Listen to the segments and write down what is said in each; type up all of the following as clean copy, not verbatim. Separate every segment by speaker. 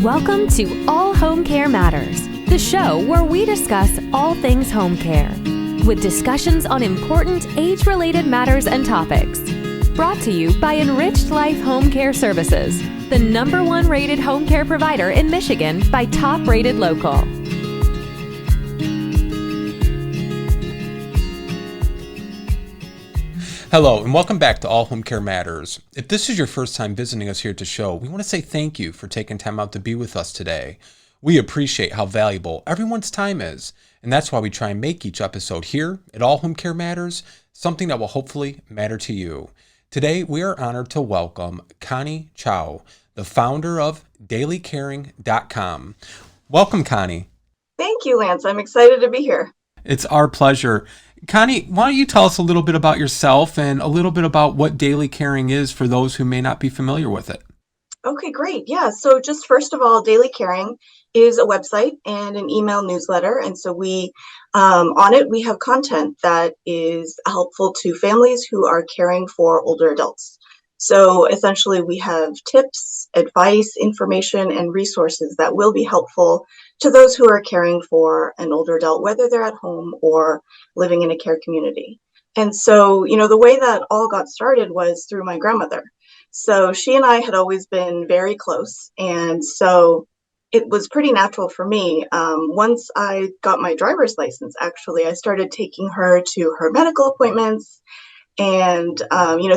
Speaker 1: Welcome to All Home Care Matters, the show where we discuss all things home care, with discussions on important age-related matters and topics. Brought to you by Enriched Life Home Care Services, the #1 rated home care provider in Michigan by Top Rated Local.
Speaker 2: Hello, and welcome back to All Home Care Matters. If this is your first time visiting us here at the show, we want to say thank you for taking time out to be with us today. We appreciate how valuable everyone's time is, and that's why we try and make each episode here at All Home Care Matters something that will hopefully matter to you. Today, we are honored to welcome Connie Chow, the founder of DailyCaring.com. Welcome, Connie.
Speaker 3: Thank you, Lance. I'm excited to be here.
Speaker 2: It's our pleasure. Connie, why don't you tell us a little bit about yourself and a little bit about what Daily Caring is for those who may not be familiar with it?
Speaker 3: Okay, great. Yeah, so just first of all, Daily Caring is a website and an email newsletter. And so on it, we have content that is helpful to families who are caring for older adults. So essentially, we have tips, advice, information, and resources that will be helpful to those who are caring for an older adult, whether they're at home or living in a care community. And so, the way that all got started was through my grandmother. So she and I had always been very close. And so it was pretty natural for me. Once I got my driver's license, actually, I started taking her to her medical appointments. And,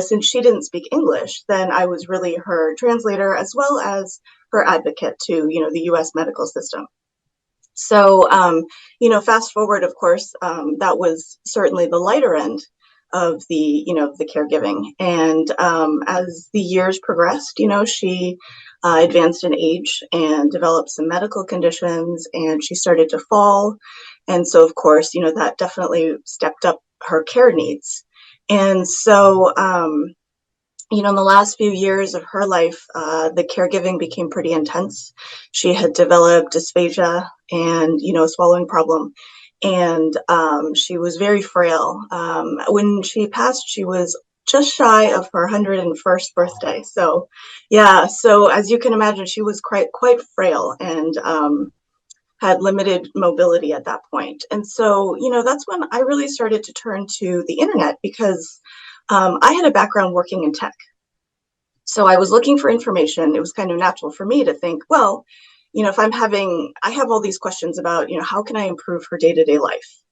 Speaker 3: since she didn't speak English, then I was really her translator as well as her advocate to, the US medical system. So, fast forward, of course, that was certainly the lighter end of the caregiving. And as the years progressed, she advanced in age and developed some medical conditions, and she started to fall. And so, of course, that definitely stepped up her care needs. And so, in the last few years of her life, the caregiving became pretty intense. She had developed dysphagia and, a swallowing problem. And she was very frail. When she passed, she was just shy of her 101st birthday. So, yeah. So as you can imagine, she was quite frail and had limited mobility at that point. And so, that's when I really started to turn to the internet because I had a background working in tech. So I was looking for information. It was kind of natural for me to think, well, if I have all these questions about, how can I improve her day-to-day life?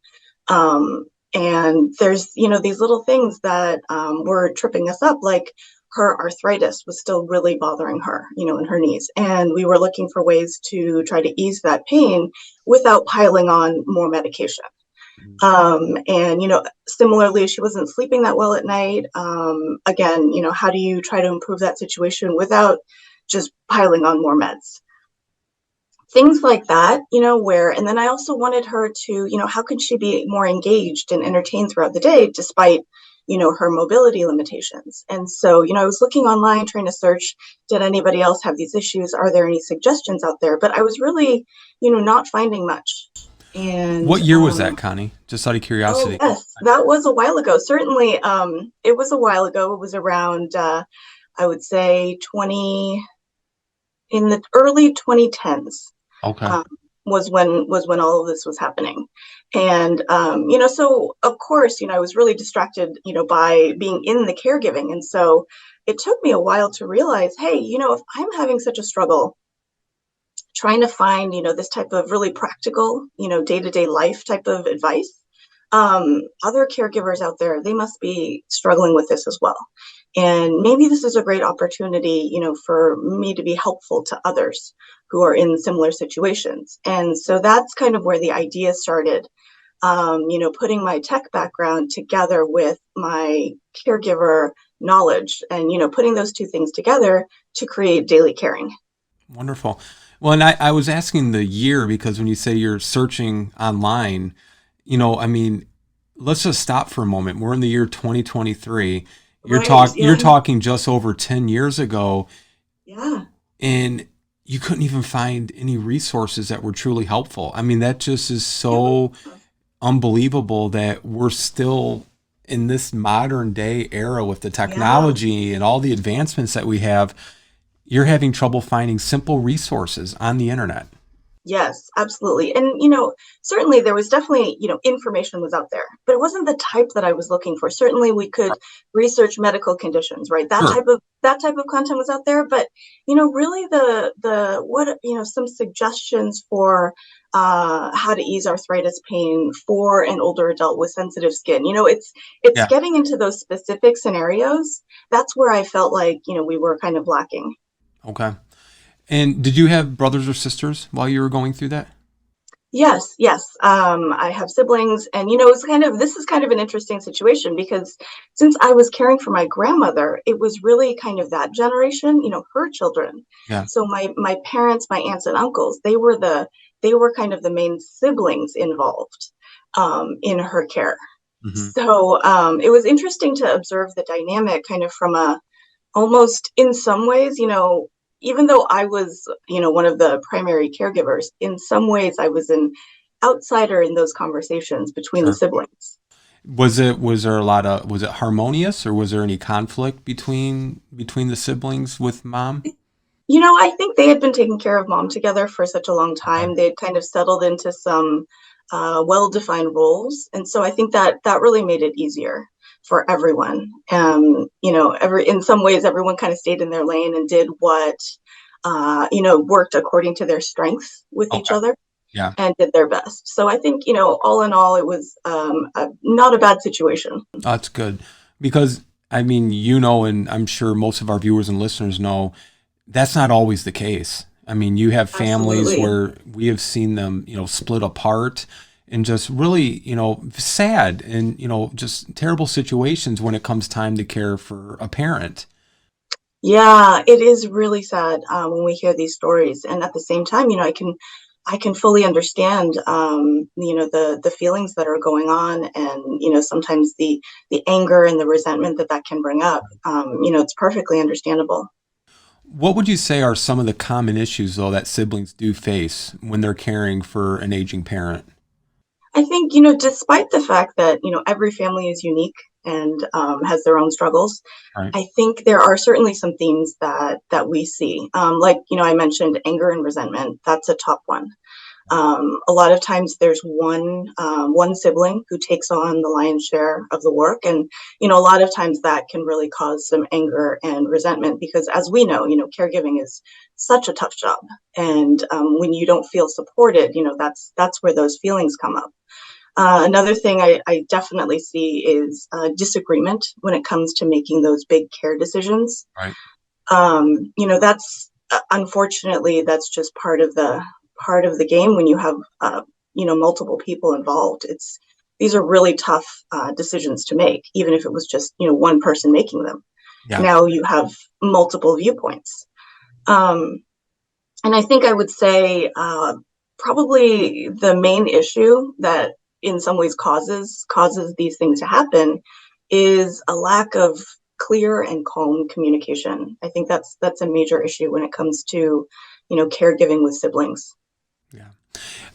Speaker 3: And there's, these little things that were tripping us up, like her arthritis was still really bothering her, in her knees. And we were looking for ways to try to ease that pain without piling on more medication. And, similarly, she wasn't sleeping that well at night. Again, how do you try to improve that situation without just piling on more meds? Things like that, and then I also wanted her to, how can she be more engaged and entertained throughout the day despite, her mobility limitations. And so, I was looking online trying to search, did anybody else have these issues? Are there any suggestions out there? But I was really, not finding much. And
Speaker 2: what year was that, Connie? Just out of curiosity.
Speaker 3: Oh, yes, that was a while ago. Certainly, it was a while ago. It was around, I would say, in the early 2010s.
Speaker 2: Okay.
Speaker 3: Was when all of this was happening. And, so of course, I was really distracted, by being in the caregiving. And so it took me a while to realize, hey, if I'm having such a struggle trying to find, this type of really practical, day-to-day life type of advice, other caregivers out there, they must be struggling with this as well. And maybe this is a great opportunity, for me to be helpful to others who are in similar situations. And so that's kind of where the idea started, putting my tech background together with my caregiver knowledge and, putting those two things together to create Daily Caring.
Speaker 2: Wonderful. Well, and I was asking the year because when you say you're searching online, let's just stop for a moment. We're in the year 2023. You're talking just over 10 years ago.
Speaker 3: Yeah.
Speaker 2: And you couldn't even find any resources that were truly helpful. I mean, that just is so unbelievable that we're still in this modern day era with the technology and all the advancements that we have. you're having trouble finding simple resources on the internet.
Speaker 3: Yes, absolutely. And, certainly there was definitely, information was out there, but it wasn't the type that I was looking for. Certainly we could research medical conditions, right?
Speaker 2: Sure.
Speaker 3: That type of content was out there, but, really some suggestions for how to ease arthritis pain for an older adult with sensitive skin. It's
Speaker 2: Yeah.
Speaker 3: getting into those specific scenarios. That's where I felt like, we were kind of lacking.
Speaker 2: Okay. And did you have brothers or sisters while you were going through that?
Speaker 3: Yes, yes. I have siblings, and this is kind of an interesting situation because since I was caring for my grandmother, it was really kind of that generation, her children.
Speaker 2: Yeah.
Speaker 3: So my parents, my aunts and uncles, they were kind of the main siblings involved in her care.
Speaker 2: Hmm.
Speaker 3: So it was interesting to observe the dynamic kind of from a almost in some ways, even though I was, one of the primary caregivers, in some ways I was an outsider in those conversations between the
Speaker 2: Sure.
Speaker 3: siblings.
Speaker 2: Was it harmonious, or was there any conflict between the siblings with mom?
Speaker 3: I think they had been taking care of mom together for such a long
Speaker 2: Okay.
Speaker 3: time. They had kind of settled into some well-defined roles. And so I think that really made it easier for everyone. In some ways, everyone kind of stayed in their lane and did what, worked according to their strengths with each
Speaker 2: Okay.
Speaker 3: other
Speaker 2: Yeah.
Speaker 3: and did their best. So I think, all in all, it was not a bad situation.
Speaker 2: That's good, because I mean, and I'm sure most of our viewers and listeners know that's not always the case. I mean, you have families
Speaker 3: Absolutely.
Speaker 2: where we have seen them, split apart, and just really, sad, and, just terrible situations when it comes time to care for a parent.
Speaker 3: Yeah, it is really sad when we hear these stories. And at the same time, I can fully understand, the feelings that are going on, and sometimes the anger and the resentment that can bring up. It's perfectly understandable.
Speaker 2: What would you say are some of the common issues, though, that siblings do face when they're caring for an aging parent?
Speaker 3: I think, despite the fact that, every family is unique and has their own struggles,
Speaker 2: Right.
Speaker 3: I think there are certainly some themes that we see. Like, I mentioned anger and resentment. That's a top one. A lot of times there's one sibling who takes on the lion's share of the work, and a lot of times that can really cause some anger and resentment because, as we know, caregiving is such a tough job, and when you don't feel supported, that's where those feelings come up. Another thing I definitely see is disagreement when it comes to making those big care decisions.
Speaker 2: Right.
Speaker 3: That's unfortunately that's just part of the game when you have multiple people involved. These are really tough decisions to make, even if it was just one person making them.
Speaker 2: Yeah.
Speaker 3: Now you have multiple viewpoints, um, and I think I would say probably the main issue that in some ways causes these things to happen is a lack of clear and calm communication. I think that's a major issue when it comes to caregiving with siblings.
Speaker 2: Yeah.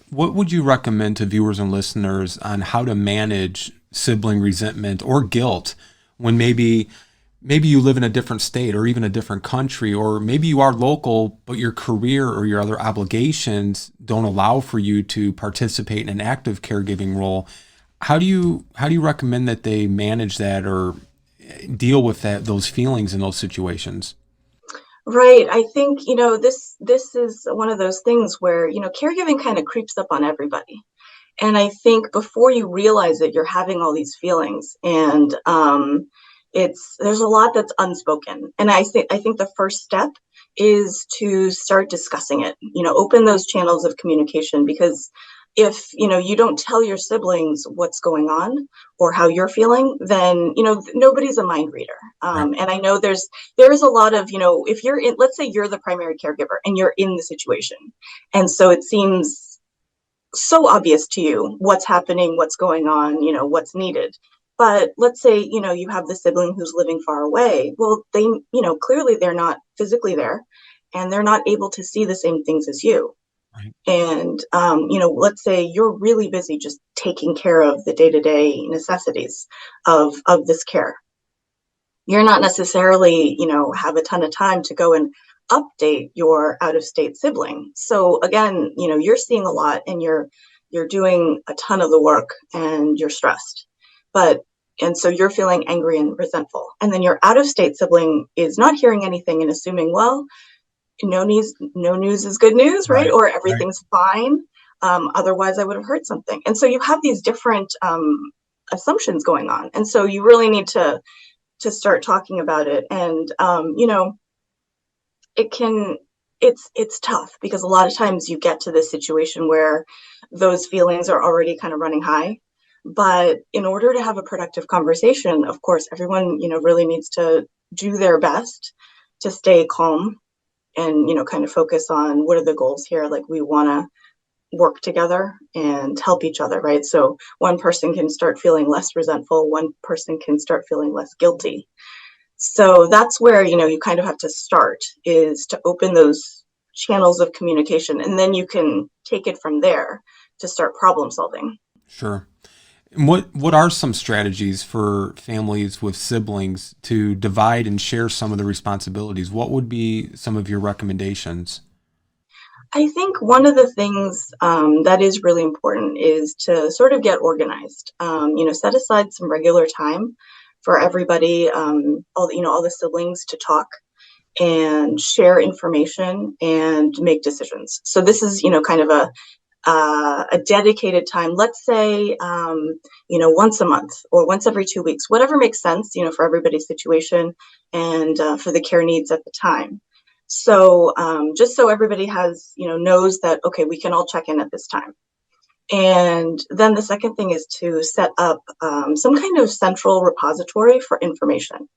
Speaker 2: What would you recommend to viewers and listeners on how to manage sibling resentment or guilt when maybe you live in a different state or even a different country, or maybe you are local, but your career or your other obligations don't allow for you to participate in an active caregiving role? How do you recommend that they manage that or deal with those feelings in those situations?
Speaker 3: Right. I think, this is one of those things where, caregiving kind of creeps up on everybody. And I think before you realize it, you're having all these feelings, and there's a lot that's unspoken. And I think the first step is to start discussing it. Open those channels of communication, because if you don't tell your siblings what's going on or how you're feeling, then nobody's a mind reader.
Speaker 2: Right.
Speaker 3: And I know there is a lot of, if you're in, let's say you're the primary caregiver and you're in the situation, and so it seems so obvious to you what's happening, what's going on, what's needed. But let's say, you have the sibling who's living far away. Well, they, clearly they're not physically there, and they're not able to see the same things as you.
Speaker 2: Right.
Speaker 3: And, let's say you're really busy just taking care of the day-to-day necessities of this care. You're not necessarily, have a ton of time to go and update your out-of-state sibling. So again, you're seeing a lot and you're doing a ton of the work and you're stressed. And so you're feeling angry and resentful. And then your out-of-state sibling is not hearing anything and assuming, well, no news is good news, right? Or everything's fine. Otherwise I would have heard something. And so you have these different assumptions going on. And so you really need to start talking about it. And it's tough because a lot of times you get to this situation where those feelings are already kind of running high. But in order to have a productive conversation, of course, everyone, really needs to do their best to stay calm and, kind of focus on what are the goals here. Like, we want to work together and help each other, right? So one person can start feeling less resentful, one person can start feeling less guilty. So that's where, you kind of have to start, is to open those channels of communication, and then you can take it from there to start problem solving.
Speaker 2: Sure. And what are some strategies for families with siblings to divide and share some of the responsibilities? What would be some of your recommendations?
Speaker 3: I think one of the things that is really important is to sort of get organized. Set aside some regular time for everybody, all the siblings, to talk and share information and make decisions. So this is, kind of a dedicated time. Let's say, once a month or once every 2 weeks, whatever makes sense, for everybody's situation and for the care needs at the time. So just so everybody has, knows that, okay, we can all check in at this time. And then the second thing is to set up some kind of central repository for information,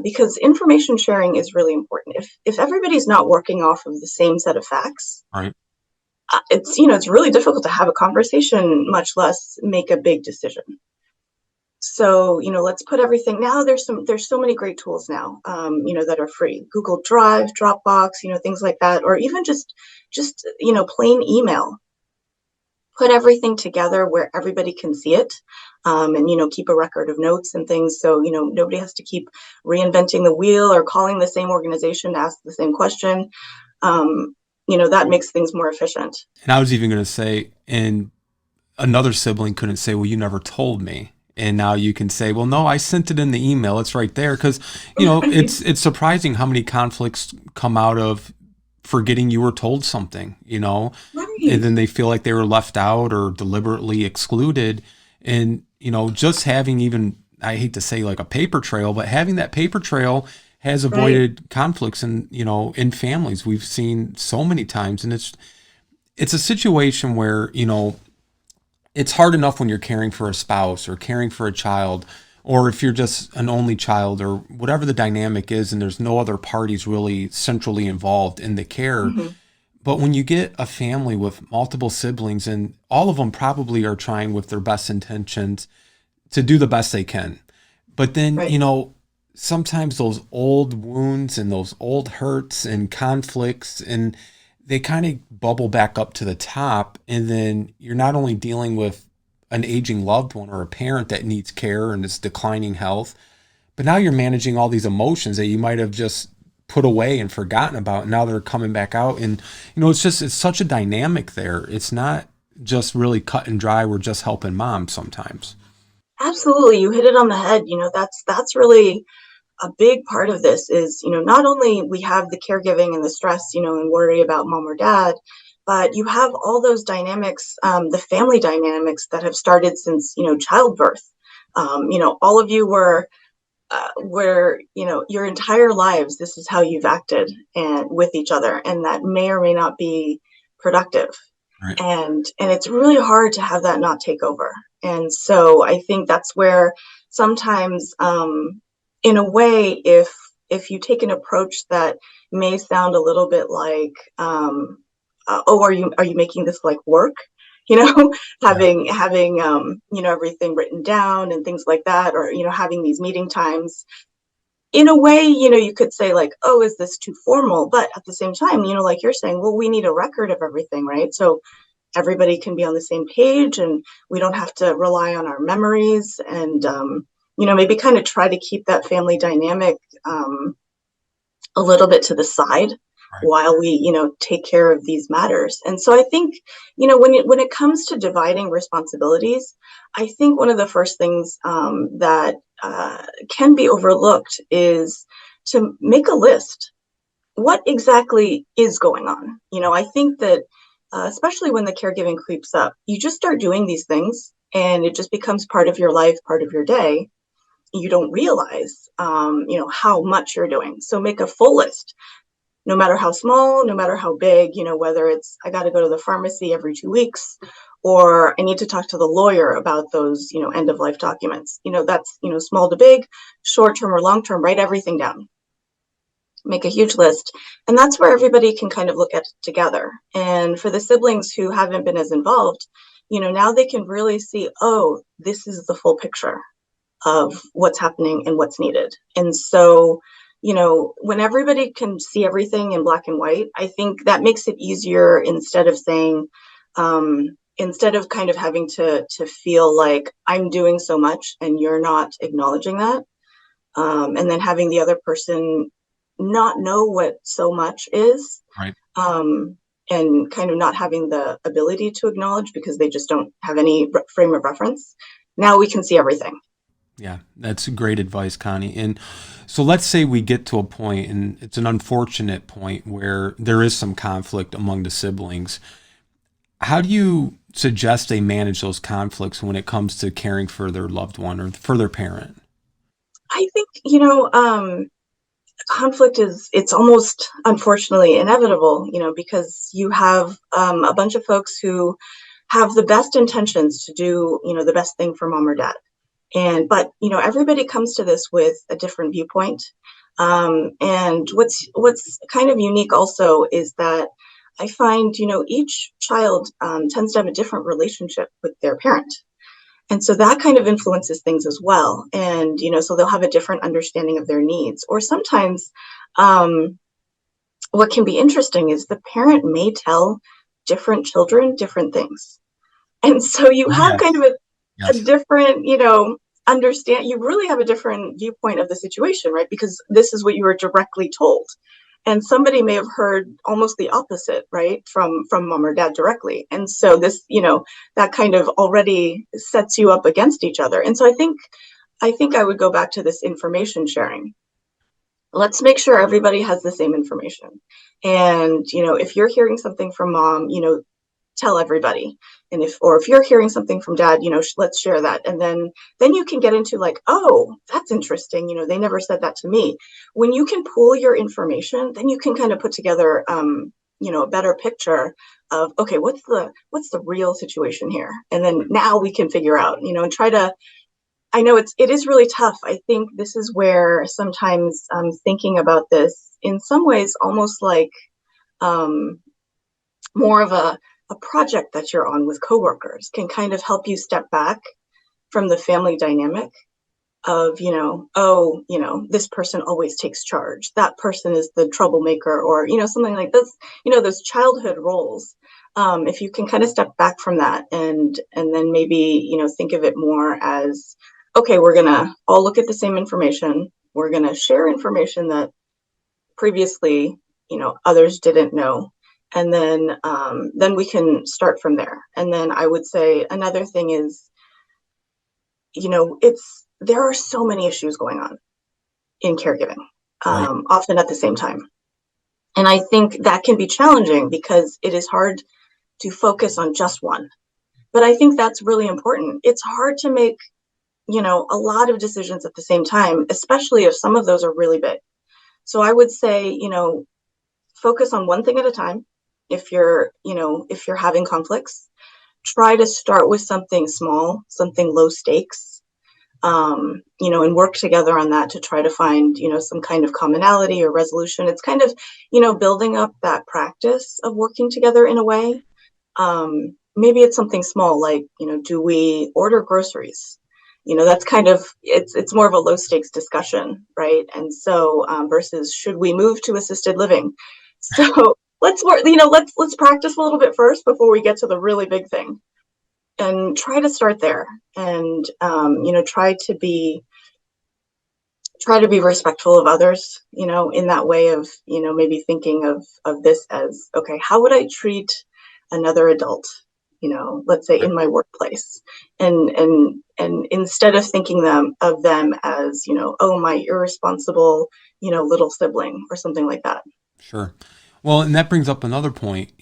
Speaker 3: because information sharing is really important. If everybody's not working off of the same set of facts,
Speaker 2: Right.
Speaker 3: It's really difficult to have a conversation, much less make a big decision. So, let's put everything now. There's so many great tools now, that are free. Google Drive, Dropbox, things like that, or even just plain email. Put everything together where everybody can see it, and keep a record of notes and things. So, nobody has to keep reinventing the wheel or calling the same organization to ask the same question. That makes things more efficient.
Speaker 2: And I was even going to say, and another sibling couldn't say, well, you never told me. And now you can say, well, no, I sent it in the email. It's right there. Because, it's surprising how many conflicts come out of forgetting you were told something,
Speaker 3: Right.
Speaker 2: and then they feel like they were left out or deliberately excluded. And, just having, even, I hate to say like a paper trail, but having that paper trail has avoided conflicts in families. We've seen so many times. And it's a situation where, it's hard enough when you're caring for a spouse or caring for a child, or if you're just an only child or whatever the dynamic is, and there's no other parties really centrally involved in the care.
Speaker 3: Mm-hmm.
Speaker 2: But when you get a family with multiple siblings, and all of them probably are trying with their best intentions to do the best they can. But then,
Speaker 3: Right.
Speaker 2: sometimes those old wounds and those old hurts and conflicts, and they kind of bubble back up to the top. And then you're not only dealing with an aging loved one or a parent that needs care and is declining health, but now you're managing all these emotions that you might have just put away and forgotten about. And now they're coming back out. And, it's such a dynamic there. It's not just really cut and dry. We're just helping mom sometimes.
Speaker 3: Absolutely. You hit it on the head. That's really a big part of this is, not only we have the caregiving and the stress, and worry about mom or dad, but you have all those dynamics, the family dynamics that have started since, childbirth. All of you were, your entire lives, this is how you've acted and with each other, and that may or may not be productive.
Speaker 2: Right.
Speaker 3: And it's really hard to have that not take over. And so I think that's where sometimes, in a way, if you take an approach that may sound a little bit like, oh, are you making this like work? Having everything written down and things like that, or having these meeting times. In a way, you could say like, oh, is this too formal? But at the same time, like you're saying, well, we need a record of everything, right? So everybody can be on the same page, and we don't have to rely on our memories, and maybe kind of try to keep that family dynamic a little bit to the side
Speaker 2: Right.
Speaker 3: while we, take care of these matters. And so I think, when it comes to dividing responsibilities, I think one of the first things that can be overlooked is to make a list. What exactly is going on? I think that especially when the caregiving creeps up, you just start doing these things and it just becomes part of your life, part of your day. You don't realize, how much you're doing. So make a full list, no matter how small, no matter how big, whether it's I got to go to the pharmacy every 2 weeks, or I need to talk to the lawyer about those, end of life documents. That's, small to big, short term or long term, write everything down. Make a huge list. And that's where everybody can kind of look at it together. And for the siblings who haven't been as involved, now they can really see, oh, this is the full picture of what's happening and what's needed. And so, when everybody can see everything in black and white, I think that makes it easier instead of saying, instead of kind of having to feel like I'm doing so much and you're not acknowledging that. And then having the other person not know what so much is,
Speaker 2: Right.
Speaker 3: and kind of not having the ability to acknowledge because they just don't have any frame of reference. Now we can see everything.
Speaker 2: Yeah, that's great advice, Connie. And so let's say we get to a point, and it's an unfortunate point, where there is some conflict among the siblings. How do you suggest they manage those conflicts when it comes to caring for their loved one or for their parent?
Speaker 3: I think, conflict it's almost unfortunately inevitable, because you have a bunch of folks who have the best intentions to do, the best thing for mom or dad. But everybody comes to this with a different viewpoint. And what's kind of unique also is that I find, each child tends to have a different relationship with their parent. And so that kind of influences things as well. And, so they'll have a different understanding of their needs. Or sometimes what can be interesting is the parent may tell different children different things. And so you have
Speaker 2: Yes.
Speaker 3: kind of a
Speaker 2: Yes.
Speaker 3: different, you really have a different viewpoint of the situation, right? Because this is what you were directly told. And somebody may have heard almost the opposite, right, from mom or dad directly. And so this, that kind of already sets you up against each other. And so I think I would go back to this information sharing. Let's make sure everybody has the same information. And, if you're hearing something from mom, tell everybody. And if you're hearing something from dad, let's share that. And then you can get into like, oh, that's interesting, they never said that to me. When you can pool your information, then you can kind of put together a better picture of, okay, what's the real situation here. And then now we can figure out, and try to, I know it is really tough. I think this is where sometimes thinking about this in some ways almost like more of a project that you're on with coworkers can kind of help you step back from the family dynamic of, this person always takes charge. That person is the troublemaker, or, something like this, those childhood roles. If you can kind of step back from that and then maybe, think of it more as, okay, we're going to all look at the same information. We're going to share information that previously, others didn't know. And then we can start from there. And then I would say another thing is, there are so many issues going on in caregiving,
Speaker 2: Right.
Speaker 3: often at the same time. And I think that can be challenging because it is hard to focus on just one. But I think that's really important. It's hard to make, a lot of decisions at the same time, especially if some of those are really big. So I would say, focus on one thing at a time. If you're having conflicts, try to start with something small, something low stakes, and work together on that to try to find, some kind of commonality or resolution. It's kind of, building up that practice of working together in a way. Maybe it's something small, like, do we order groceries? That's kind of, it's more of a low stakes discussion, right? And so versus should we move to assisted living? So let's work, let's practice a little bit first before we get to the really big thing, and try to start there. And try try to be respectful of others, in that way of, maybe thinking of this as, okay, how would I treat another adult, let's say in my workplace, and instead of thinking of them as, oh, my irresponsible, little sibling or something like that.
Speaker 2: Sure. Well, and that brings up another point.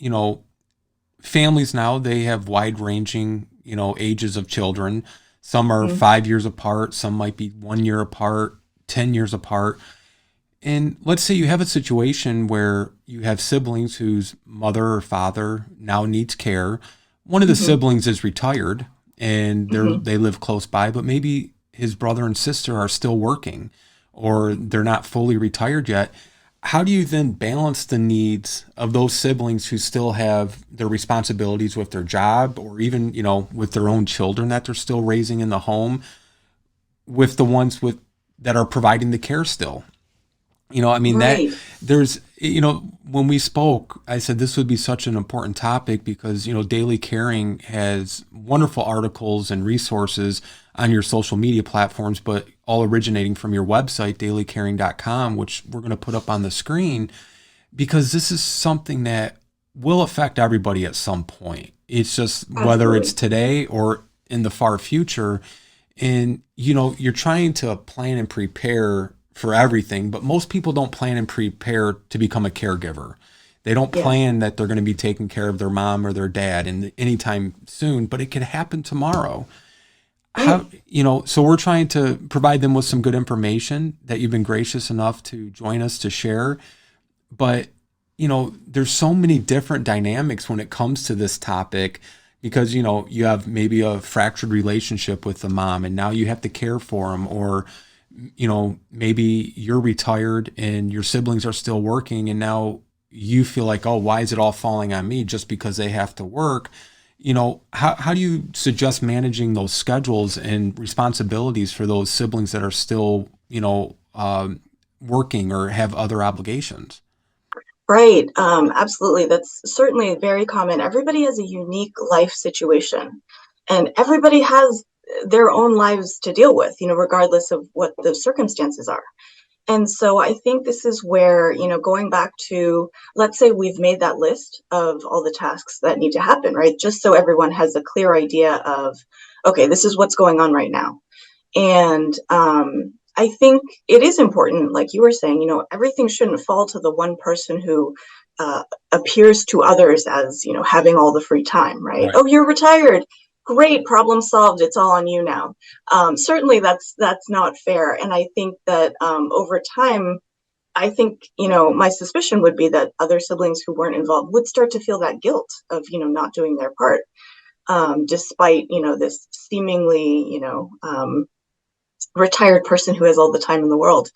Speaker 2: Families now, they have wide ranging, ages of children. Some are
Speaker 3: Mm-hmm.
Speaker 2: 5 years apart, some might be 1 year apart, 10 years apart. And let's say you have a situation where you have siblings whose mother or father now needs care. One of the
Speaker 3: Mm-hmm.
Speaker 2: siblings is retired and
Speaker 3: Mm-hmm.
Speaker 2: they live close by, but maybe his brother and sister are still working or they're not fully retired yet. How do you then balance the needs of those siblings who still have their responsibilities with their job or even, with their own children that they're still raising in the home with the ones that are providing the care still? I mean, that
Speaker 3: Right.
Speaker 2: there's, when we spoke, I said this would be such an important topic because, Daily Caring has wonderful articles and resources on your social media platforms, but all originating from your website, dailycaring.com, which we're going to put up on the screen because this is something that will affect everybody at some point. It's just whether it's
Speaker 3: Absolutely.
Speaker 2: today or in the far future. And, you're trying to plan and prepare for everything, but most people don't plan and prepare to become a caregiver. They don't
Speaker 3: Yes.
Speaker 2: plan that they're going to be taking care of their mom or their dad anytime soon, but it could happen tomorrow.
Speaker 3: Right.
Speaker 2: So we're trying to provide them with some good information that you've been gracious enough to join us to share. But, there's so many different dynamics when it comes to this topic because, you have maybe a fractured relationship with the mom and now you have to care for them, or, maybe you're retired and your siblings are still working and now you feel like, oh, why is it all falling on me just because they have to work? How do you suggest managing those schedules and responsibilities for those siblings that are still, working or have other obligations?
Speaker 3: Right. Absolutely. That's certainly very common. Everybody has a unique life situation, and everybody has their own lives to deal with, regardless of what the circumstances are. And so I think this is where, going back to, let's say we've made that list of all the tasks that need to happen, right? Just so everyone has a clear idea of, okay, this is what's going on right now. And I think it is important, like you were saying, everything shouldn't fall to the one person who uh, appears to others as, having all the free time, right?
Speaker 2: Right.
Speaker 3: Oh, you're retired. Great, problem solved. It's all on you now. Certainly, that's not fair. And I think that over time, I think, my suspicion would be that other siblings who weren't involved would start to feel that guilt of, not doing their part, despite, this seemingly, retired person who has all the time in the world.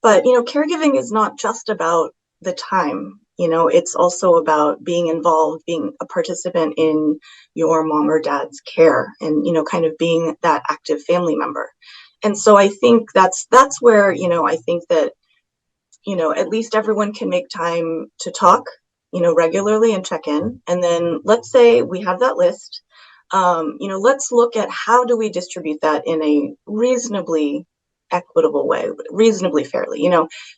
Speaker 3: But, caregiving is not just about the time. It's also about being involved, being a participant in your mom or dad's care and, kind of being that active family member. And so I think that's where, I think that, at least everyone can make time to talk, regularly and check in. And then let's say we have that list. Let's look at how do we distribute that in a reasonably equitable way, reasonably fairly.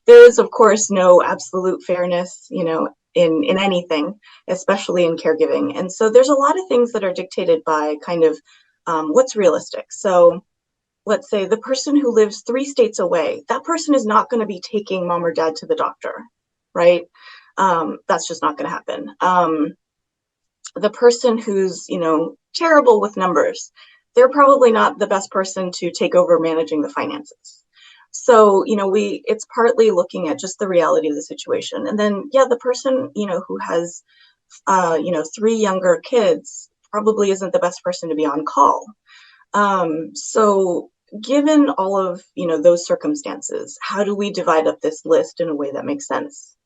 Speaker 3: There is, of course, no absolute fairness, in anything, especially in caregiving. And so there's a lot of things that are dictated by kind of what's realistic. So let's say the person who lives 3 states away, that person is not going to be taking mom or dad to the doctor, right? That's just not going to happen. The person who's, terrible with numbers, they're probably not the best person to take over managing the finances. So, it's partly looking at just the reality of the situation. And then, yeah, the person, who has, 3 younger kids probably isn't the best person to be on call. So given all of, those circumstances, how do we divide up this list in a way that makes sense?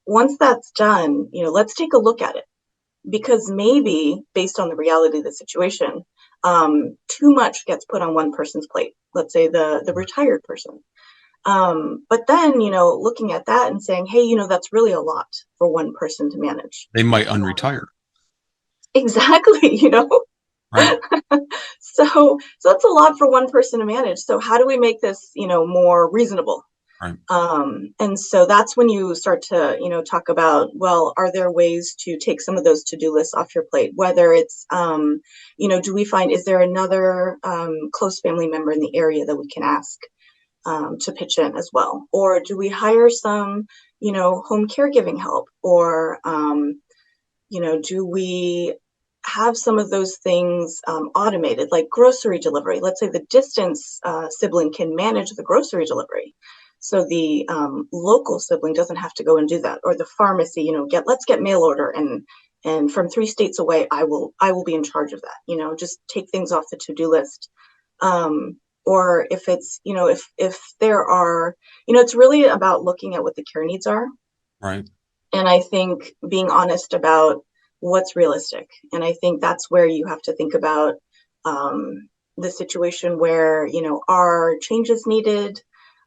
Speaker 3: Once that's done, let's take a look at it, because maybe based on the reality of the situation, too much gets put on one person's plate. Let's say the retired person. But then, looking at that and saying, hey, that's really a lot for one person to manage.
Speaker 2: They might
Speaker 3: Um,
Speaker 2: unretire.
Speaker 3: exactly,
Speaker 2: Right.
Speaker 3: So that's a lot for one person to manage. So how do we make this, more reasonable?
Speaker 2: Right.
Speaker 3: And so that's when you start to, talk about, well, are there ways to take some of those to-do lists off your plate? Whether it's, is there another close family member in the area that we can ask to pitch in as well? Or do we hire some, home caregiving help? Or, do we have some of those things automated, like grocery delivery? Let's say the distance sibling can manage the grocery delivery. So the local sibling doesn't have to go and do that. Or the pharmacy, let's get mail order, and from 3 states away, I will be in charge of that. Just take things off the to-do list. Or if it's, if there are, it's really about looking at what the care needs are.
Speaker 2: Right.
Speaker 3: And I think being honest about what's realistic. And I think that's where you have to think about the situation where, are changes needed?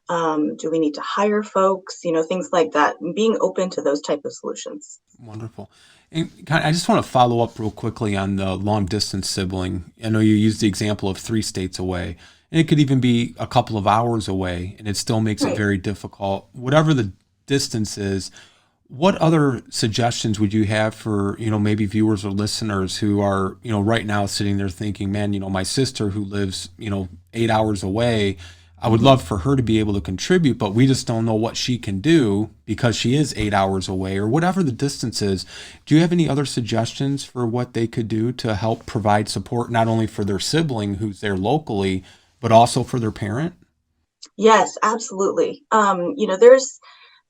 Speaker 3: Do we need to hire folks? Things like that, and being open to those type of solutions.
Speaker 2: Wonderful. And I just want to follow up real quickly on the long distance sibling. I know you used the example of 3 states away, and it could even be a couple of hours away, and it still makes it very difficult. Whatever the distance is, what other suggestions would you have for, maybe viewers or listeners who are, right now sitting there thinking, man, my sister who lives, 8 hours away, I would love for her to be able to contribute, but we just don't know what she can do because she is 8 hours away, or whatever the distance is. Do you have any other suggestions for what they could do to help provide support, not only for their sibling who's there locally, but also for their parent?
Speaker 3: Yes, absolutely.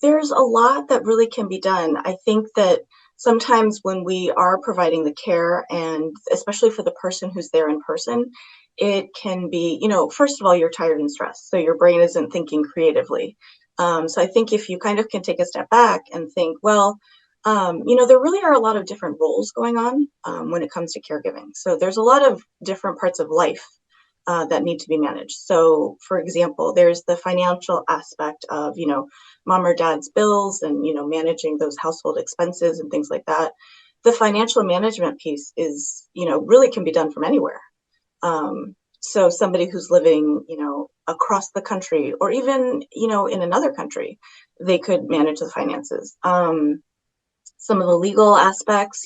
Speaker 3: There's a lot that really can be done. I think that sometimes when we are providing the care, and especially for the person who's there in person, it can be, first of all, you're tired and stressed, so your brain isn't thinking creatively. So I think if you kind of can take a step back and think, well, there really are a lot of different roles going on when it comes to caregiving. So there's a lot of different parts of life that need to be managed. So, for example, there's the financial aspect of, mom or dad's bills, and, managing those household expenses and things like that. The financial management piece is, really can be done from anywhere. So somebody who's living, across the country, or even, in another country, they could manage the finances. Some of the legal aspects,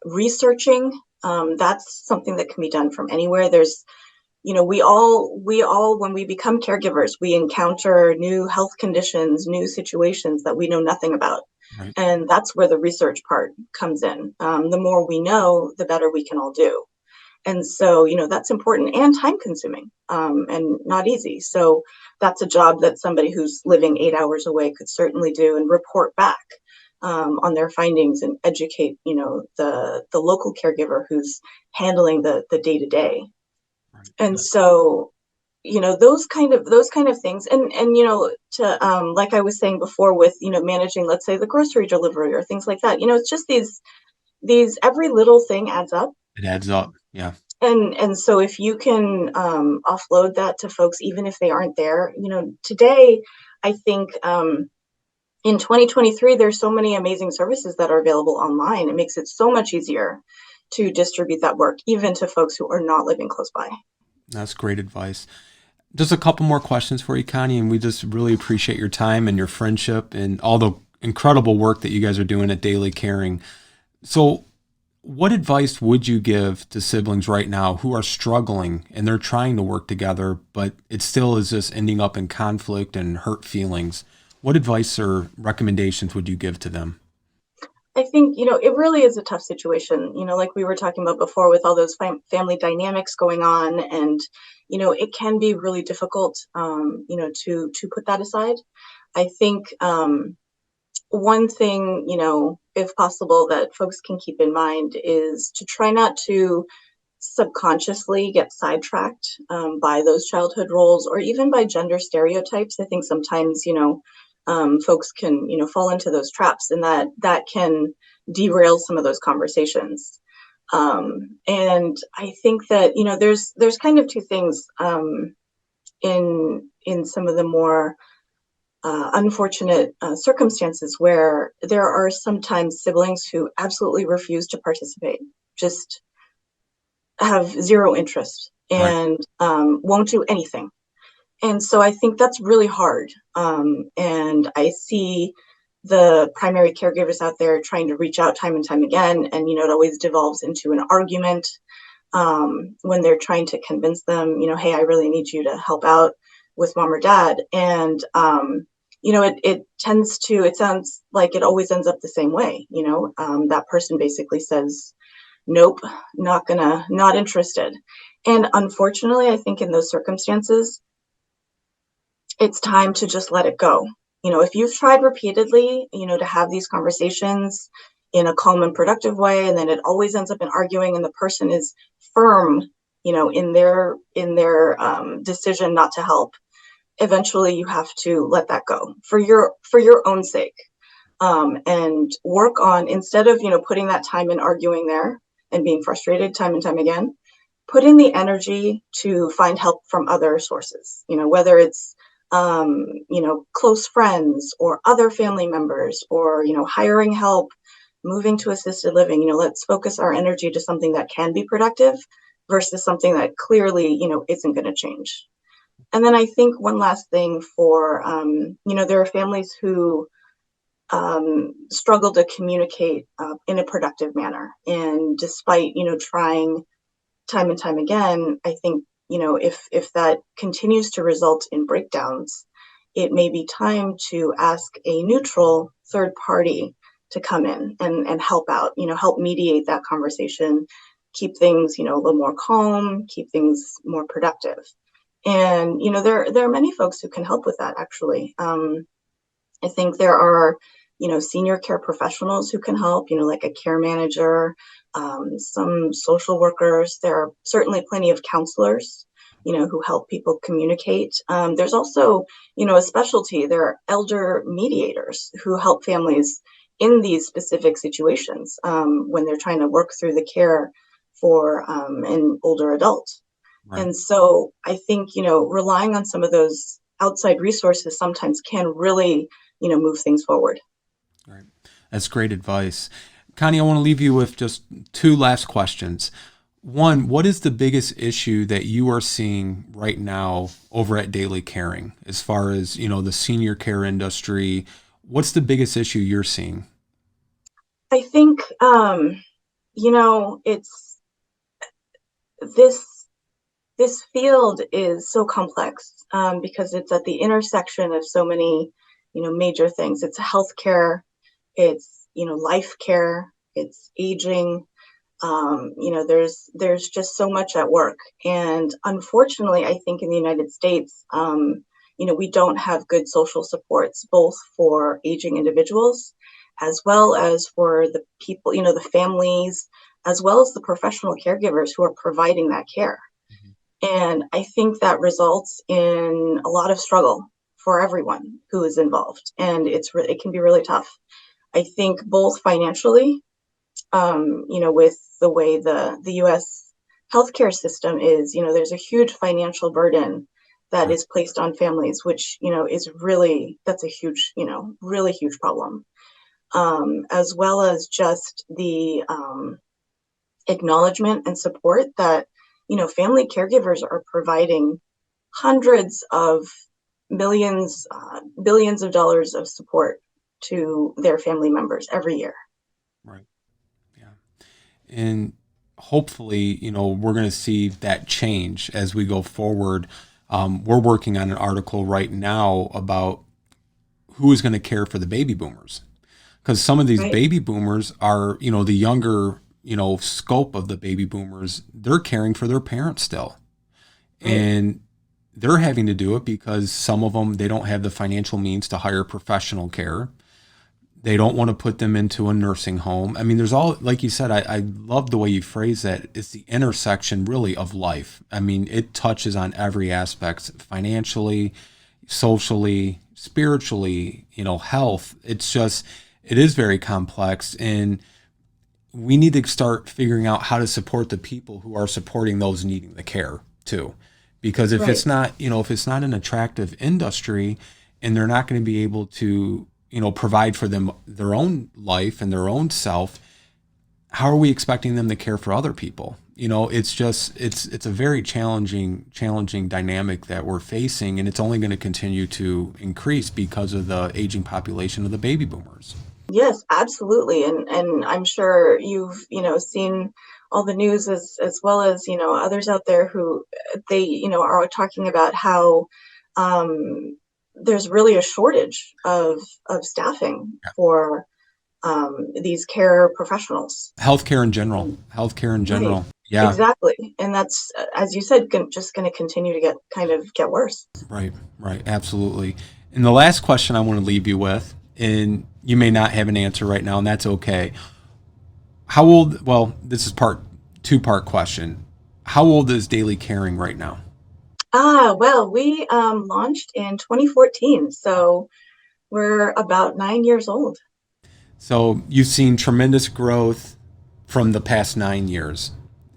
Speaker 3: researching, that's something that can be done from anywhere. There's, we all, when we become caregivers, we encounter new health conditions, new situations that we know nothing about.
Speaker 2: Right.
Speaker 3: And that's where the research part comes in. The more we know, the better we can all do. And so, that's important and time consuming, and not easy. So that's a job that somebody who's living 8 hours away could certainly do, and report back on their findings, and educate, the local caregiver who's handling the day to day. And so, those kind of things. And, to, like I was saying before with, managing, let's say, the grocery delivery or things like that, it's just these every little thing adds up.
Speaker 2: It adds up. Yeah.
Speaker 3: And so if you can offload that to folks, even if they aren't there, today, I think in 2023, there's so many amazing services that are available online. It makes it so much easier to distribute that work, even to folks who are not living close by.
Speaker 2: That's great advice. Just a couple more questions for you, Connie, and we just really appreciate your time and your friendship and all the incredible work that you guys are doing at DailyCaring. So, what advice would you give to siblings right now who are struggling and they're trying to work together, but it still is just ending up in conflict and hurt feelings? What advice or recommendations would you give to them?
Speaker 3: I think, it really is a tough situation, like we were talking about before, with all those family dynamics going on. And, it can be really difficult, to put that aside. I think one thing, if possible, that folks can keep in mind is to try not to subconsciously get sidetracked by those childhood roles, or even by gender stereotypes. I think sometimes, folks can, fall into those traps, and that can derail some of those conversations. And I think that, there's kind of two things in some of the more unfortunate circumstances, where there are sometimes siblings who absolutely refuse to participate. Just have zero interest
Speaker 2: Right.
Speaker 3: and won't do anything. And so I think that's really hard. And I see the primary caregivers out there trying to reach out time and time again. And, it always devolves into an argument when they're trying to convince them, hey, I really need you to help out with mom or dad. And, it sounds like it always ends up the same way. That person basically says, nope, not interested. And unfortunately, I think in those circumstances, it's time to just let it go. If you've tried repeatedly, to have these conversations in a calm and productive way, and then it always ends up in arguing, and the person is firm, in their decision not to help, eventually you have to let that go for your own sake, and work on, instead of putting that time in arguing there and being frustrated time and time again, put in the energy to find help from other sources, whether it's close friends or other family members, or hiring help, moving to assisted living. Let's focus our energy to something that can be productive versus something that clearly isn't going to change. And then I think one last thing for there are families who struggle to communicate in a productive manner, and despite trying time and time again, I think if that continues to result in breakdowns, it may be time to ask a neutral third party to come in and help out, help mediate that conversation, keep things, a little more calm, keep things more productive. And, there are many folks who can help with that, actually. I think there are, senior care professionals who can help, like a care manager, some social workers. There are certainly plenty of counselors, who help people communicate. There's also, a specialty. There are elder mediators who help families in these specific situations when they're trying to work through the care for an older adult.
Speaker 2: Right.
Speaker 3: And so I think, relying on some of those outside resources sometimes can really, move things forward.
Speaker 2: Right. That's great advice. Connie, I want to leave you with just two last questions. One, what is the biggest issue that you are seeing right now over at DailyCaring as far as, the senior care industry? What's the biggest issue you're seeing?
Speaker 3: I think, it's this field is so complex because it's at the intersection of so many, major things. It's healthcare, it's, life care, it's aging. There's just so much at work. And unfortunately, I think in the United States, we don't have good social supports, both for aging individuals, as well as for the people, the families, as well as the professional caregivers who are providing that care. And I think that results in a lot of struggle for everyone who is involved. And it can be really tough. I think both financially, with the way the U.S. healthcare system is, there's a huge financial burden that is placed on families, which, that's a huge, really huge problem. As well as just the acknowledgement and support that, family caregivers are providing hundreds of millions, billions of dollars of support to their family members every year.
Speaker 2: Right. Yeah. And hopefully, we're going to see that change as we go forward. We're working on an article right now about who is going to care for the baby boomers, because some of these baby boomers are, the younger, scope of the baby boomers, they're caring for their parents still. And they're having to do it because some of them, they don't have the financial means to hire professional care. They don't want to put them into a nursing home. I mean, there's all, like you said, I love the way you phrase that. It's the intersection really of life. I mean, it touches on every aspect, financially, socially, spiritually, health. It is very complex, and we need to start figuring out how to support the people who are supporting those needing the care too. Because if it's not, if it's not an attractive industry and they're not going to be able to, provide for them their own life and their own self, how are we expecting them to care for other people? It's a very challenging dynamic that we're facing, and it's only going to continue to increase because of the aging population of the baby boomers.
Speaker 3: Yes, absolutely. And I'm sure you've, seen all the news as well as, others out there who they, are talking about how there's really a shortage of staffing for these care professionals.
Speaker 2: Healthcare in general.
Speaker 3: Right.
Speaker 2: Yeah.
Speaker 3: Exactly. And that's, as you said, just going to continue to get worse.
Speaker 2: Right. Absolutely. And the last question I want to leave you with, and you may not have an answer right now, and that's okay. This is two-part question. How old is DailyCaring right now?
Speaker 3: Well, we launched in 2014, so we're about 9 years old.
Speaker 2: So you've seen tremendous growth from the past 9 years.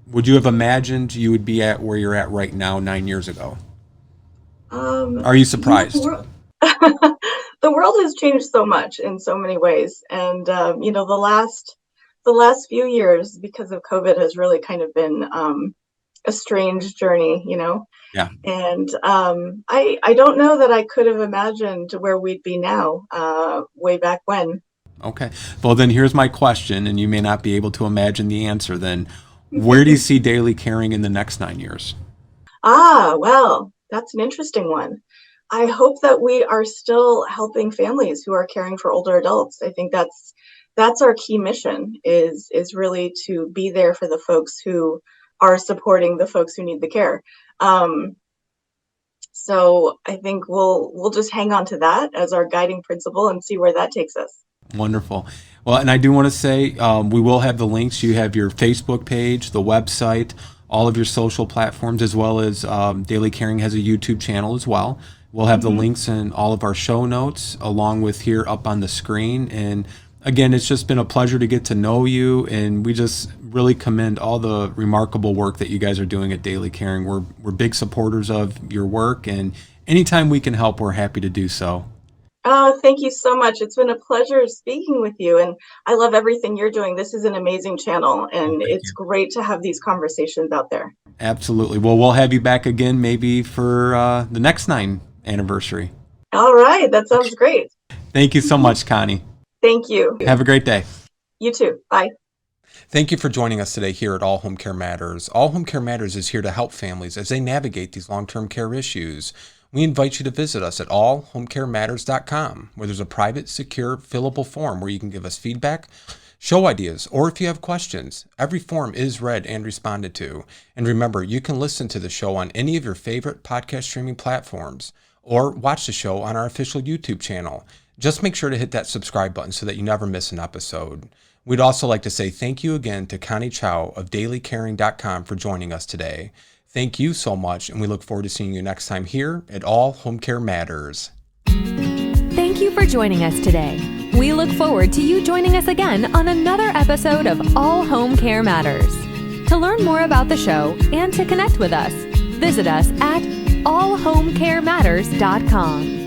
Speaker 2: Would you have imagined you would be at where you're at right now 9 years ago? Are you surprised?
Speaker 3: The world has changed so much in so many ways, and the last few years, because of COVID, has really kind of been a strange journey,
Speaker 2: Yeah.
Speaker 3: And I don't know that I could have imagined where we'd be now, way back when.
Speaker 2: Okay. Well, then here's my question, and you may not be able to imagine the answer then. Where do you see DailyCaring in the next 9 years?
Speaker 3: Well, that's an interesting one. I hope that we are still helping families who are caring for older adults. I think that's our key mission is really to be there for the folks who are supporting the folks who need the care. So I think we'll just hang on to that as our guiding principle and see where that takes us.
Speaker 2: Wonderful. Well, and I do want to say we will have the links. You have your Facebook page, the website, all of your social platforms, as well as DailyCaring has a YouTube channel as well. We'll have the links in all of our show notes, along with here up on the screen. And again, it's just been a pleasure to get to know you, and we just really commend all the remarkable work that you guys are doing at DailyCaring. We're big supporters of your work, and anytime we can help, we're happy to do so.
Speaker 3: Oh, thank you so much. It's been a pleasure speaking with you, and I love everything you're doing. This is an amazing channel, and it's great to have these conversations out there.
Speaker 2: Absolutely. Well, we'll have you back again maybe for the next 9th anniversary.
Speaker 3: All right. That sounds great.
Speaker 2: Thank you so much, Connie.
Speaker 3: Thank you.
Speaker 2: Have a great day.
Speaker 3: You too. Bye.
Speaker 2: Thank you for joining us today here at All Home Care Matters. All Home Care Matters is here to help families as they navigate these long-term care issues. We invite you to visit us at allhomecarematters.com, where there's a private, secure, fillable form where you can give us feedback, show ideas, or if you have questions. Every form is read and responded to. And remember, you can listen to the show on any of your favorite podcast streaming platforms or watch the show on our official YouTube channel. Just make sure to hit that subscribe button so that you never miss an episode. We'd also like to say thank you again to Connie Chow of DailyCaring.com for joining us today. Thank you so much, and we look forward to seeing you next time here at All Home Care Matters.
Speaker 1: Thank you for joining us today. We look forward to you joining us again on another episode of All Home Care Matters. To learn more about the show and to connect with us, visit us at allhomecarematters.com.